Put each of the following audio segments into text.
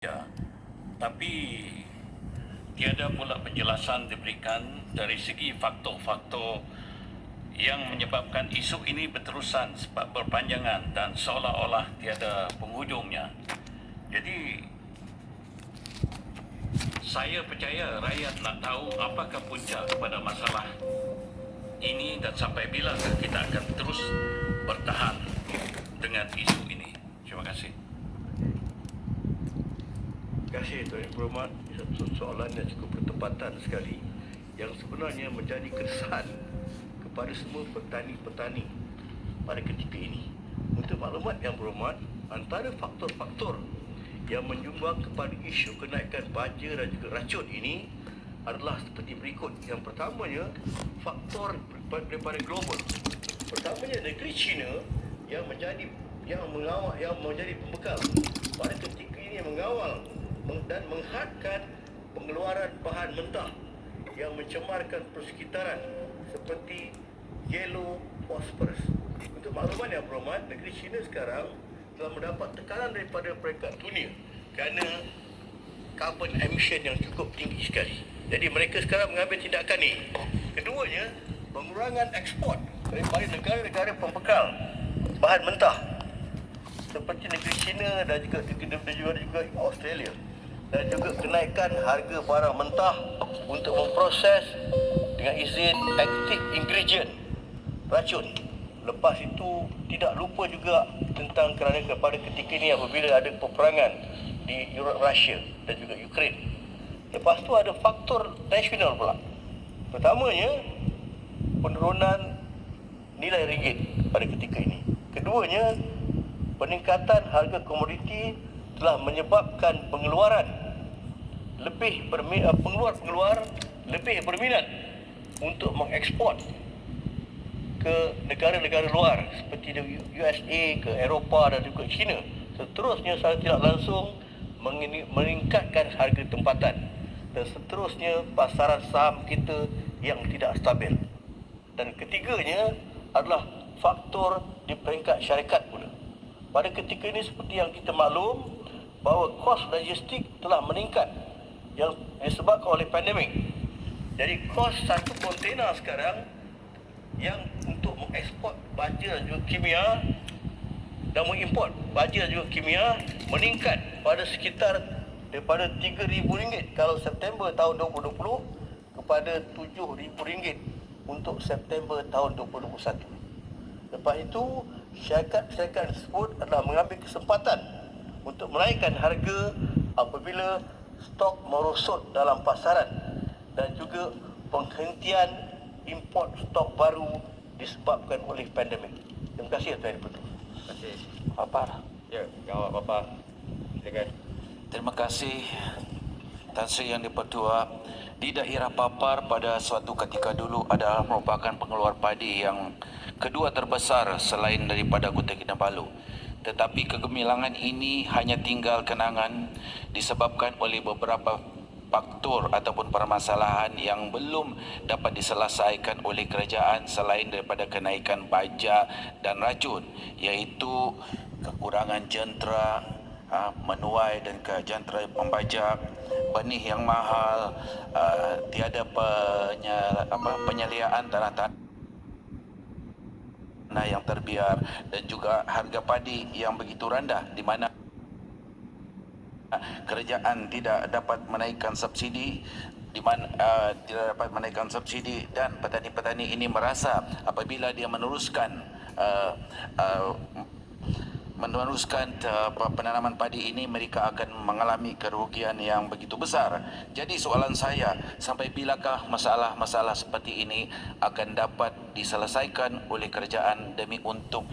Ya, tapi tiada pula penjelasan diberikan dari segi faktor-faktor yang menyebabkan isu ini berterusan sebab berpanjangan dan seolah-olah tiada penghujungnya. Jadi, saya percaya rakyat nak tahu apakah punca kepada masalah ini dan sampai bilakah kita akan terus bertahan dengan isu ini. Terima kasih. Terima kasih Tuan Improvement. Satu soalan yang cukup bertepatan sekali yang sebenarnya menjadi keresahan kepada semua petani-petani pada ketika ini. Untuk maklumat yang berhormat, antara faktor-faktor yang menyumbang kepada isu kenaikan baja dan juga racun ini adalah seperti berikut. Yang pertamanya, faktor daripada global. Pertamanya, negeri China yang menjadi pembekal pada ketika ini, mengawal dan menghadkan pengeluaran bahan mentah yang mencemarkan persekitaran seperti yellow phosphorus. Untuk makluman yang berhormat, negeri China sekarang telah mendapat tekanan daripada peringkat dunia kerana carbon emission yang cukup tinggi sekali. Jadi mereka sekarang mengambil tindakan ini. Keduanya, pengurangan ekspor daripada negara-negara pembekal bahan mentah seperti negeri China dan juga Australia, dan juga kenaikan harga barang mentah untuk memproses dengan izin active ingredient racun. Lepas itu, tidak lupa juga tentang kerana pada ketika ini apabila ada peperangan di Rusia dan juga Ukraine. Lepas tu ada faktor nasional pula. Pertamanya, penurunan nilai ringgit pada ketika ini. Keduanya, peningkatan harga komoditi telah menyebabkan pengeluar lebih berminat untuk mengekspor ke negara-negara luar seperti USA, ke Eropah dan juga China. Seterusnya, secara tidak langsung meningkatkan harga tempatan, dan seterusnya pasaran saham kita yang tidak stabil. Dan ketiganya adalah faktor di peringkat syarikat pula. Pada ketika ini, seperti yang kita maklum, bahawa kos logistik telah meningkat yang disebabkan oleh pandemik. Jadi kos satu kontena sekarang yang untuk mengekspor baja dan juga kimia dan mengimport baja dan juga kimia meningkat pada sekitar daripada RM3,000 kalau September tahun 2020 kepada RM7,000 untuk September tahun 2021. Lepas itu, syarikat-syarikat tersebut adalah mengambil kesempatan untuk menaikkan harga apabila stok merosot dalam pasaran dan juga penghentian import stok baru disebabkan oleh pandemik. Terima kasih Tuan Dipertua. Terima kasih. Papar. Ya, jawab Bapak. Silakan. Terima kasih Tan Sri Yang Dipertua. Di daerah Papar pada suatu ketika dulu adalah merupakan pengeluar padi yang kedua terbesar selain daripada Kutai Kinabalu. Tetapi kegemilangan ini hanya tinggal kenangan disebabkan oleh beberapa faktor ataupun permasalahan yang belum dapat diselesaikan oleh kerajaan selain daripada kenaikan pajak dan racun, iaitu kekurangan jentera menuai dan ke jentera pembajak, benih yang mahal, tiada penyeliaan tanah-tanah yang terbiar, dan juga harga padi yang begitu rendah di mana kerajaan tidak dapat menaikkan subsidi, tidak dapat menaikkan subsidi, dan petani-petani ini merasa apabila dia meneruskan penanaman padi ini, mereka akan mengalami kerugian yang begitu besar. Jadi soalan saya, sampai bilakah masalah-masalah seperti ini akan dapat diselesaikan oleh kerajaan demi untuk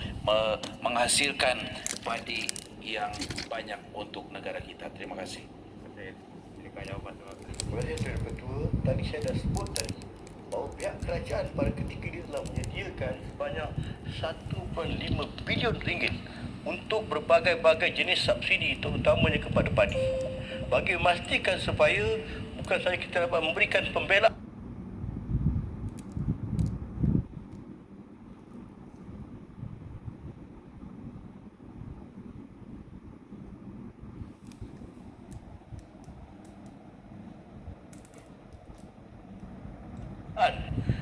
menghasilkan padi yang banyak untuk negara kita? Terima kasih. Silakan jawapan Tuan. Terima kasih Tuan Ketua. Tadi saya dah sebut tadi bahawa pihak kerajaan pada ketika ini telah menyediakan sebanyak RM1.5 bilion untuk berbagai-bagai jenis subsidi, terutamanya kepada padi, bagi memastikan supaya bukan sahaja kita dapat memberikan pembelaan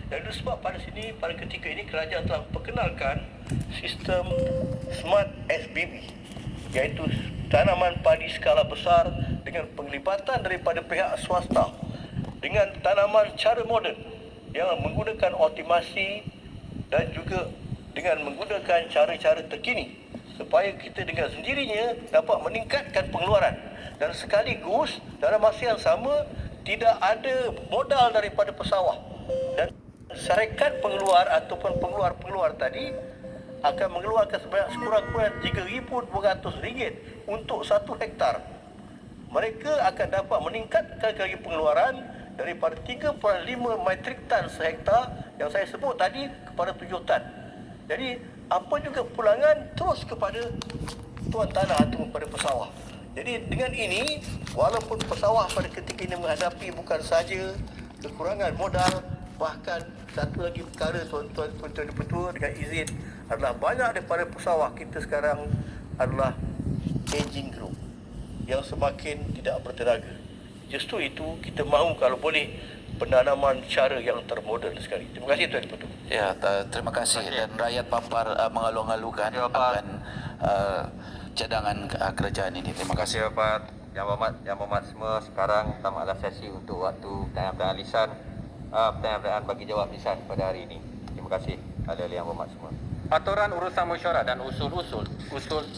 Dan itu sebab pada ketika ini kerajaan telah perkenalkan sistem Smart SBB, iaitu tanaman padi skala besar dengan penglibatan daripada pihak swasta dengan tanaman cara moden yang menggunakan optimasi dan juga dengan menggunakan cara-cara terkini supaya kita dengan sendirinya dapat meningkatkan pengeluaran dan sekaligus dalam masa yang sama tidak ada modal daripada pesawah, dan syarikat pengeluar ataupun pengeluar-pengeluar tadi akan mengeluarkan sebanyak sekurang-kurangnya RM3,200 untuk 1 hektar. Mereka akan dapat meningkatkan lagi pengeluaran daripada 3.5 metrik tan sehektar yang saya sebut tadi kepada 7 tan. Jadi apa juga pulangan terus kepada tuan tanah atau kepada pesawah. Jadi dengan ini, walaupun pesawah pada ketika ini menghadapi bukan saja kekurangan modal, bahkan satu lagi perkara tuan-tuan petua dengan izin adalah banyak daripada pesawah kita sekarang adalah aging group yang semakin tidak bertenaga. Justru itu kita mahu kalau boleh penanaman cara yang termodern sekali. Terima kasih Tuan Petua. Ya, terima kasih. Dan rakyat Papar mengalu-alukan Ya, Pak. akan cadangan kerajaan ini. Terima kasih. Terima kasih Pak. Yang berhormat semua, sekarang tamatlah sesi untuk waktu pertanyaan-pertanyaan lisan. Pertanyaan-pertanyaan bagi jawab lisan pada hari ini. Terima kasih ahli-ahli yang berhormat semua. Aturan urusan mesyuarat dan usul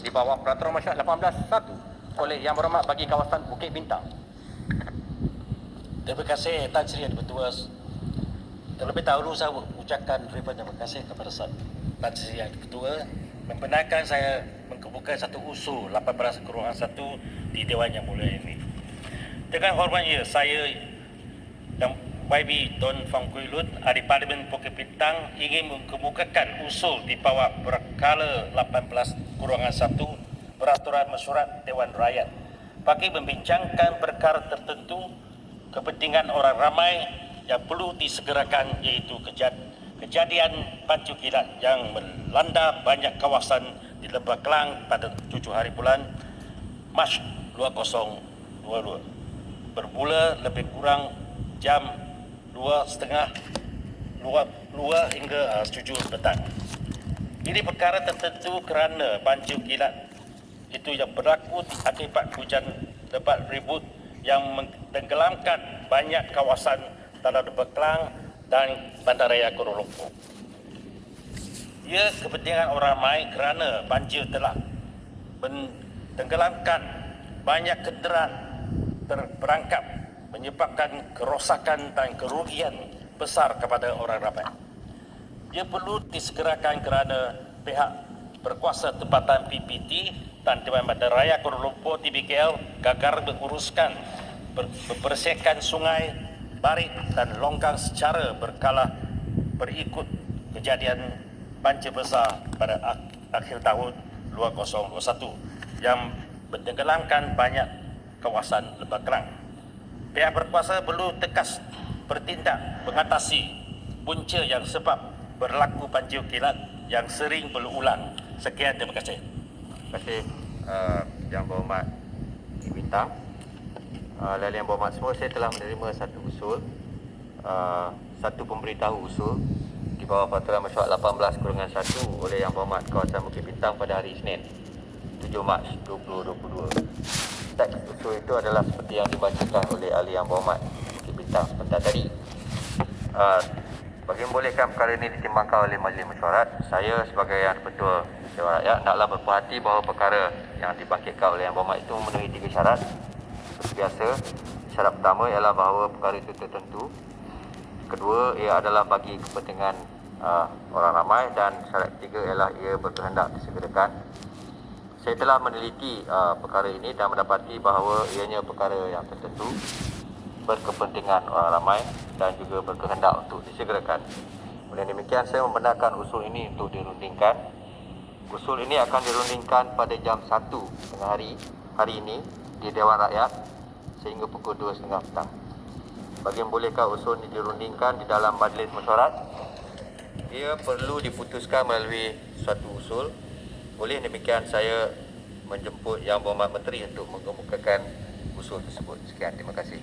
di bawah Peraturan Mesyuarat 18.1 oleh Yang Berhormat bagi kawasan Bukit Bintang. Terima kasih Tan Sri Yang Ketua. Terlebih dahulu saya ucapkan ribuan terima kasih kepada Tan Sri Yang Ketua membenarkan saya mengemukakan satu usul 18-1 di Dewan Yang Mulia ini. Dengan hormatnya, saya dan YB Don Fang Kui Lut, Ahli Parlimen Bukit Bintang ingin mengemukakan usul di bawah perkara 18-1 Peraturan Mesyuarat Dewan Rakyat bagi membincangkan perkara tertentu kepentingan orang ramai yang perlu disegerakan, iaitu kejadian banjir kilat yang melanda banyak kawasan di Lembah Kelang pada 7 hari bulan Mac 2022 bermula lebih kurang jam 2.30 hingga 7 petang. Ini perkara tertentu kerana banjir kilat itu yang berlaku akibat hujan lebat ribut yang menenggelamkan banyak kawasan dalam Lembah Kelang dan Bandaraya Kuala Lumpur. Ia kepentingan orang ramai kerana banjir telah menenggelamkan banyak kenderaan terperangkap, menyebabkan kerosakan dan kerugian besar kepada orang ramai. Ia perlu disegerakan kerana pihak berkuasa tempatan PPT dan Dewan Bandaraya Kuala Lumpur TBKL gagal menguruskan membersihkan sungai, barit dan longgang secara berkala berikut kejadian banjir besar pada akhir tahun 2021 yang menenggelamkan banyak kawasan Lembah Kelang. Pihak berkuasa perlu tegas bertindak mengatasi punca yang sebab berlaku banjir kilat yang sering berulang. Sekian, terima kasih. Terima kasih Yang Berhormat Bukit Bintang. Ahli yang berhormat semua, saya telah menerima satu usul, satu pemberitahu usul di bawah Peraturan Mesyuarat 18-1 oleh Yang Berhormat kawasan Bukit Bintang pada hari Isnin 7 Mac 2022. Teks usul itu adalah seperti yang dibacakan oleh ahli yang berhormat Bukit Bintang sebentar tadi. Bagi membolehkan perkara ini ditimbangkan oleh Majlis Mesyuarat, saya sebagai Yang Ketua Dewan Rakyat naklah berpuas hati bahawa perkara yang dibangkitkan oleh Yang Berhormat itu memenuhi 3 syarat. Seperti biasa, syarat pertama ialah bahawa perkara itu tertentu. Kedua, ia adalah bagi kepentingan orang ramai, dan syarat ketiga ialah ia berkehendak disegerakan. Saya telah meneliti perkara ini dan mendapati bahawa ianya perkara yang tertentu, berkepentingan orang ramai dan juga berkehendak untuk disegerakan. Oleh demikian, saya membenarkan usul ini untuk dirundingkan. Usul ini akan dirundingkan pada jam 1 tengah hari ini di Dewan Rakyat sehingga pukul 2.30 petang. Bagi membolehkan usul ini dirundingkan di dalam Majlis Mesyuarat, ia perlu diputuskan melalui suatu usul. Oleh demikian, saya menjemput Yang Berhormat Menteri untuk mengemukakan usul tersebut. Sekian, terima kasih.